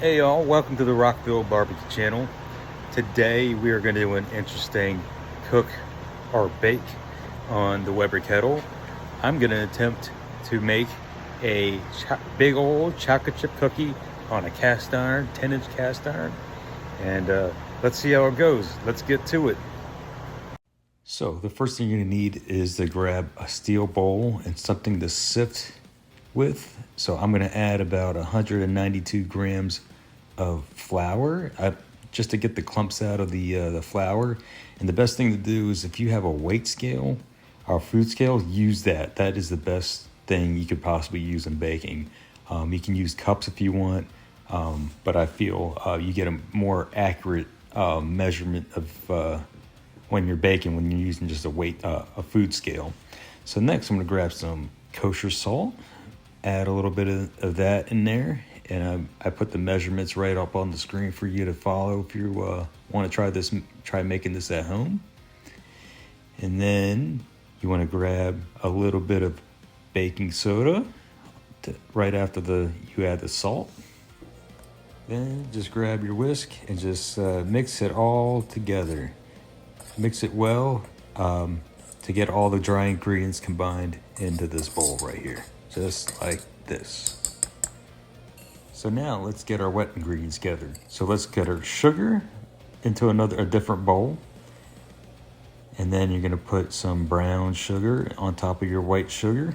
Hey y'all, welcome to the Rockville Barbecue channel. Today we are going to do an interesting cook or bake on the Weber kettle. I'm going to attempt to make a big old chocolate chip cookie on a cast iron, 10-inch cast iron. And let's see how it goes. Let's get to it. So the first thing you're going to need is to grab a steel bowl and something to sift with. So I'm going to add about 192 grams of flour just to get the clumps out of the flour. And the best thing to do is if you have a weight scale or food scale, use that. That is the best thing you could possibly use in baking. You can use cups if you want, but I feel you get a more accurate measurement of when you're baking when you're using just a food scale. So next I'm going to grab some kosher salt, add a little bit of that in there, and I put the measurements right up on the screen for you to follow if you want to try making this at home. And then you want to grab a little bit of baking soda right after you add the salt. Then just grab your whisk and just mix it all together. Mix it well to get all the dry ingredients combined into this bowl right here, just like this. So now let's get our wet ingredients together. So let's get our sugar into a different bowl. And then you're gonna put some brown sugar on top of your white sugar,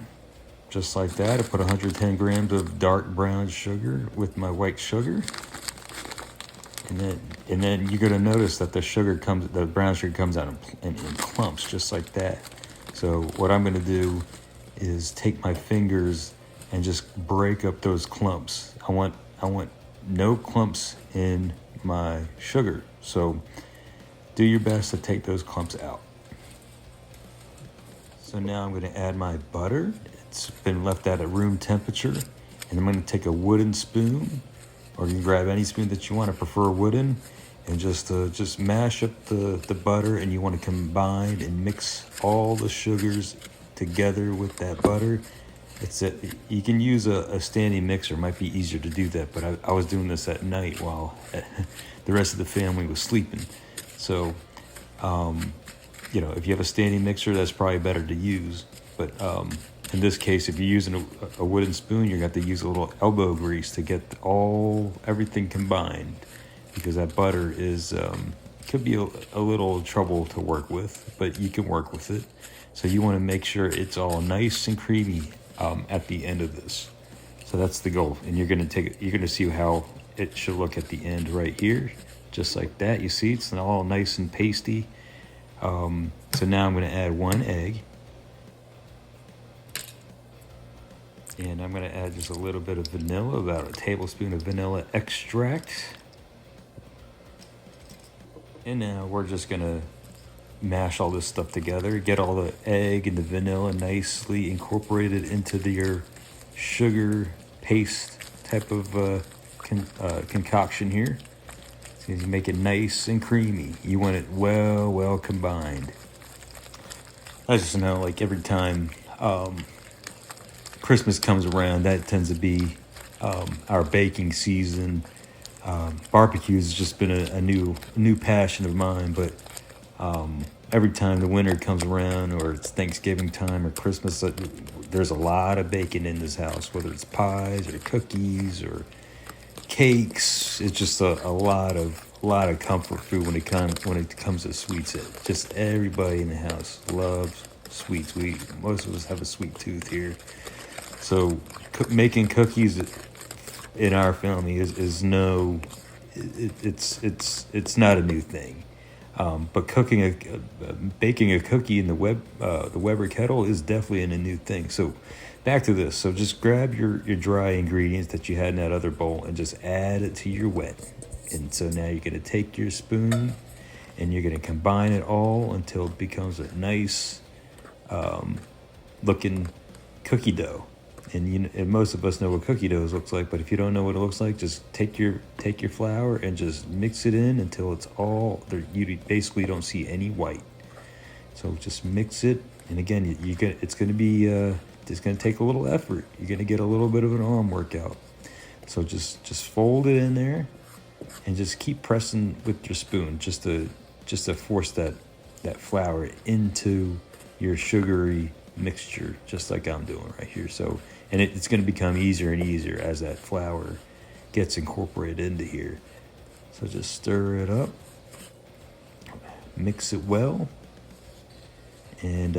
just like that. I put 110 grams of dark brown sugar with my white sugar. And then you're gonna notice that the brown sugar comes out in clumps, just like that. So what I'm gonna do is take my fingers and just break up those clumps. I want no clumps in my sugar. So do your best to take those clumps out. So now I'm gonna add my butter. It's been left at room temperature. And I'm gonna take a wooden spoon, or you can grab any spoon that you want. I prefer wooden. And just mash up the butter, and you want to combine and mix all the sugars together with that butter. You can use a standing mixer. It might be easier to do that, but I was doing this at night while the rest of the family was sleeping. So, if you have a standing mixer, that's probably better to use. But in this case, if you're using a wooden spoon, you're going to have to use a little elbow grease to get everything combined, because that butter could be a little trouble to work with, but you can work with it. So you want to make sure it's all nice and creamy at the end of this. So that's the goal. And you're going to see how it should look at the end right here, just like that. You see, it's all nice and pasty. So now I'm going to add 1 egg. And I'm going to add just a little bit of vanilla, about a tablespoon of vanilla extract. And now we're just going to mash all this stuff together, get all the egg and the vanilla nicely incorporated into your sugar paste type of concoction here. So you make it nice and creamy. You want it well combined. I just know, like, every time Christmas comes around, that tends to be our baking season. Barbecue has just been a new passion of mine, but every time the winter comes around, or it's Thanksgiving time or Christmas, there's a lot of baking in this house, whether it's pies or cookies or cakes. It's just a lot of comfort food when it comes to sweets. Just everybody in the house loves sweets. Most of us have a sweet tooth here, so making cookies in our family is it's not a new thing. But baking a cookie in the Weber kettle is definitely a new thing. So back to this. So just grab your dry ingredients that you had in that other bowl and just add it to your wet. And so now you're going to take your spoon and you're going to combine it all until it becomes a nice looking cookie dough. And most of us know what cookie dough looks like, but if you don't know what it looks like, just take your flour and just mix it in until it's all there. You basically don't see any white. So just mix it, and again, it's going to take a little effort. You're going to get a little bit of an arm workout. So just fold it in there and just keep pressing with your spoon just to force that flour into your sugary mixture, just like I'm doing right here. So, and it's going to become easier and easier as that flour gets incorporated into here. So just stir it up, mix it well, and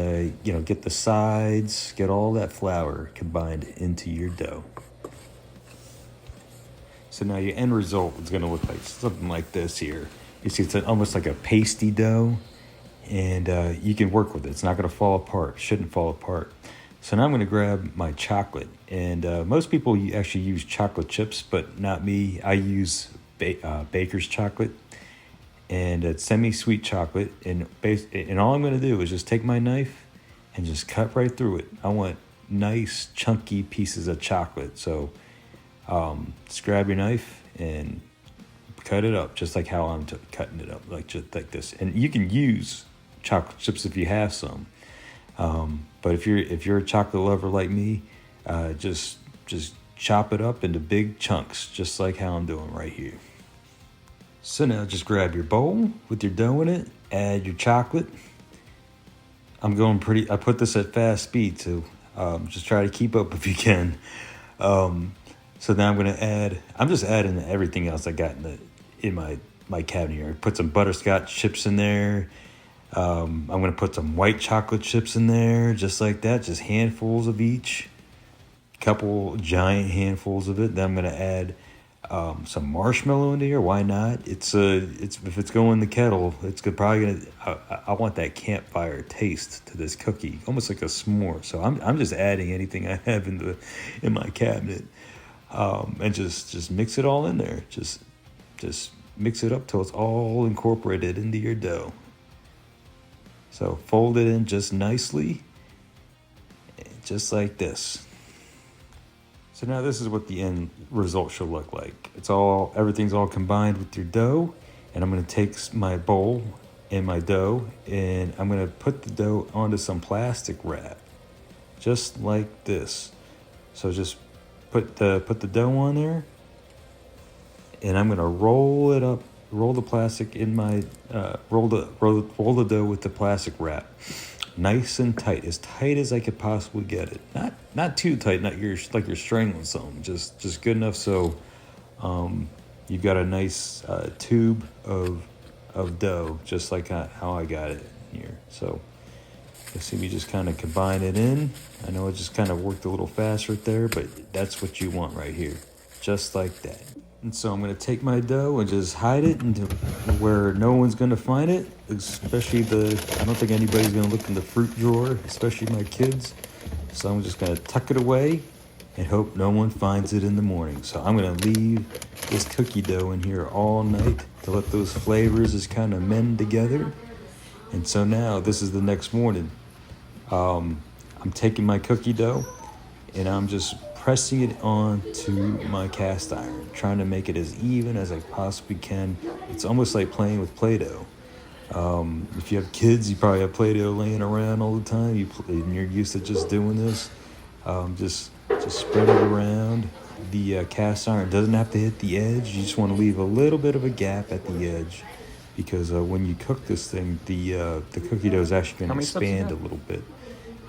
get the sides, get all that flour combined into your dough. So now your end result is going to look like something like this here. You see, it's almost like a pasty dough, and you can work with it. It's not going to fall apart. Shouldn't fall apart. So now I'm going to grab my chocolate, and most people actually use chocolate chips, but not me. I use baker's chocolate, and it's semi-sweet chocolate. And all I'm going to do is just take my knife and just cut right through it. I want nice chunky pieces of chocolate. So just grab your knife and cut it up just like how I'm cutting it up, just like this. And you can use chocolate chips if you have some, but if you're a chocolate lover like me, just chop it up into big chunks, just like how I'm doing right here. So now just grab your bowl with your dough in it, add your chocolate. I put this at fast speed, so just try to keep up if you can. So now I'm just adding everything else I got in my cabinet here. I put some butterscotch chips in there. I'm going to put some white chocolate chips in there, just like that, just handfuls of each. Couple giant handfuls of it. Then I'm going to add some marshmallow into here. Why not? It's if it's going in the kettle, it's probably gonna. I want that campfire taste to this cookie, almost like a s'more. So I'm just adding anything I have in my cabinet, and just mix it all in there. Just mix it up till it's all incorporated into your dough. So fold it in just nicely, just like this. So now this is what the end result should look like. Everything's all combined with your dough, and I'm going to take my bowl and my dough, and I'm going to put the dough onto some plastic wrap, just like this. So just put the dough on there, and I'm going to roll it up, roll the plastic in my roll the dough with the plastic wrap. Nice and tight as I could possibly get it. Not too tight, not you're strangling something. Just good enough so you've got a nice tube of dough, just like how I got it here. So you see me just kind of combine it in. I know it just kind of worked a little fast right there, but that's what you want right here, just like that. And so I'm going to take my dough and just hide it into where no one's going to find it, especially I don't think anybody's going to look in the fruit drawer, especially my kids. So I'm just going to tuck it away and hope no one finds it in the morning. So I'm going to leave this cookie dough in here all night to let those flavors just kind of mend together. And so now this is the next morning. I'm taking my cookie dough and I'm just pressing it onto my cast iron, trying to make it as even as I possibly can. It's almost like playing with Play-Doh. If you have kids, you probably have Play-Doh laying around all the time, and you're used to just doing this. Just spread it around. The cast iron doesn't have to hit the edge. You just want to leave a little bit of a gap at the edge, because when you cook this thing, the cookie dough is actually going to expand a little bit.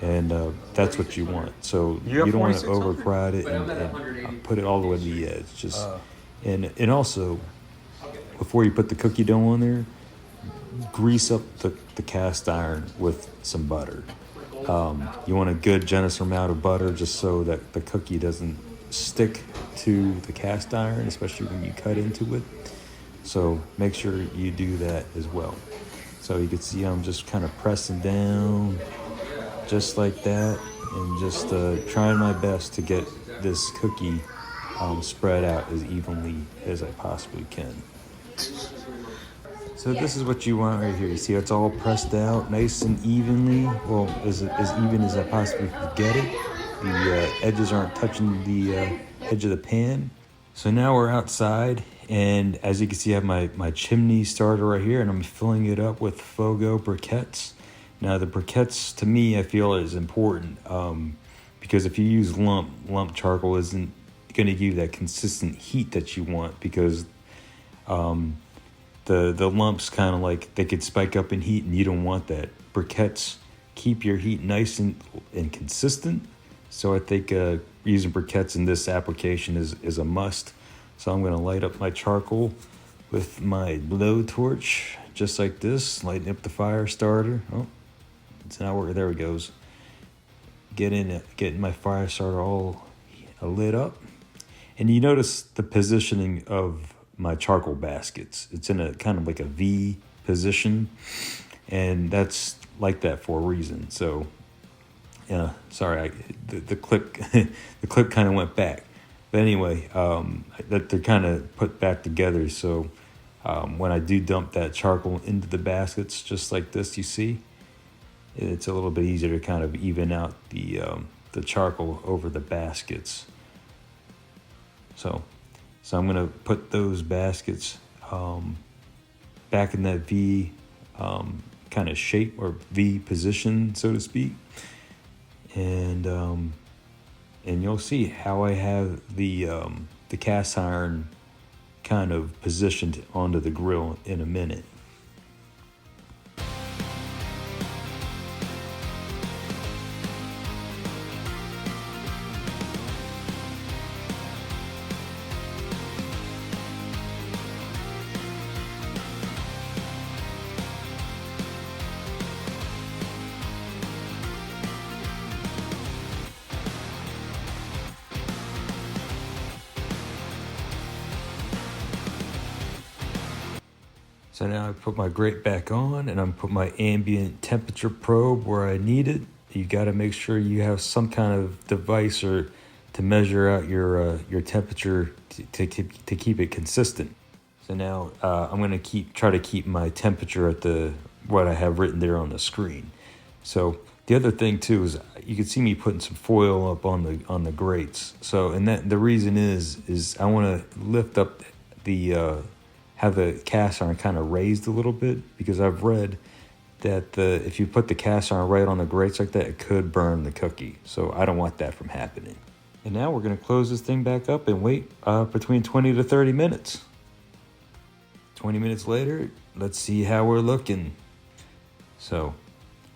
And that's what you want. So you don't want to overcrowd it and put it all the way to the edge. And also, before you put the cookie dough on there, grease up the cast iron with some butter. You want a good, generous amount of butter just so that the cookie doesn't stick to the cast iron, especially when you cut into it. So make sure you do that as well. So you can see I'm just kind of pressing down, just like that, and just trying my best to get this cookie spread out as evenly as I possibly can. So this is what you want right here. You see it's all pressed out nice and evenly, well, as even as I possibly could get it. The edges aren't touching the edge of the pan. So now we're outside, and as you can see I have my chimney starter right here, and I'm filling it up with Fogo briquettes. Now the briquettes, to me, I feel is important, because if you use lump charcoal isn't going to give you that consistent heat that you want, because the lumps kind of like they could spike up in heat, and you don't want that. Briquettes keep your heat nice and consistent. So I think using briquettes in this application is a must. So I'm going to light up my charcoal with my blowtorch, just like this, lighting up the fire starter. Oh, it's not working. There it goes. Getting my fire starter all lit up. And you notice the positioning of my charcoal baskets. It's in a kind of like a V position, and that's like that for a reason. So, yeah, sorry, the clip the clip kind of went back, but anyway, that they're kind of put back together. So when I do dump that charcoal into the baskets, just like this, you see, it's a little bit easier to kind of even out the charcoal over the baskets. So I'm gonna put those baskets back in that V kind of shape, or V position, so to speak, and you'll see how I have the cast iron kind of positioned onto the grill in a minute. So now I put my grate back on, and I'm put my ambient temperature probe where I need it. You got to make sure you have some kind of device or to measure out your temperature to keep it consistent. So now I'm gonna try to keep my temperature at what I have written there on the screen. So the other thing too is you can see me putting some foil up on the grates. So the reason is I want to lift up have the cast iron kind of raised a little bit, because I've read that if you put the cast iron right on the grates like that, it could burn the cookie. So I don't want that from happening. And now we're going to close this thing back up and wait between 20 to 30 minutes. 20 minutes later, let's see how we're looking. So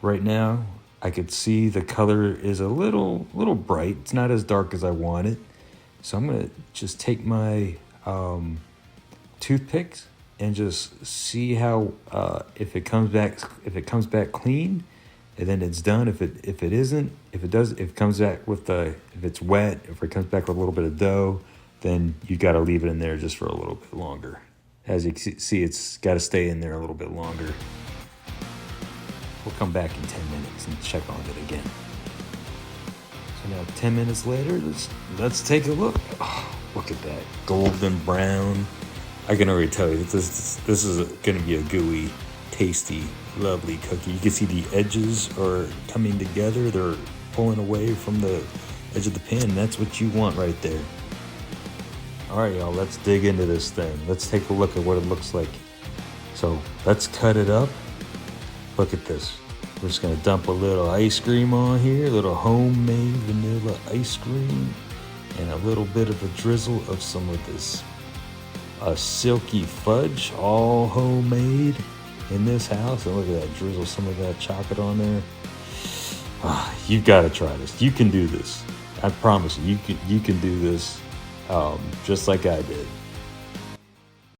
right now, I could see the color is a little bright. It's not as dark as I want it. So I'm going to just take my toothpicks and just see how if it comes back clean, and then it's done. If it comes back with if it's wet, if it comes back with a little bit of dough, then you got to leave it in there just for a little bit longer. As you can see, it's got to stay in there a little bit longer. We'll come back in 10 minutes and check on it again. So now 10 minutes later, let's take a look. Oh, look at that golden brown. I can already tell you this is going to be a gooey, tasty, lovely cookie. You can see the edges are coming together. They're pulling away from the edge of the pan. That's what you want right there. All right, y'all, let's dig into this thing. Let's take a look at what it looks like. So let's cut it up. Look at this. We're just going to dump a little ice cream on here, a little homemade vanilla ice cream, and a little bit of a drizzle of some of this silky fudge, all homemade in this house. And look at that, drizzle some of that chocolate on there. You got to try this. You can do this. I promise you, you can do this just like I did.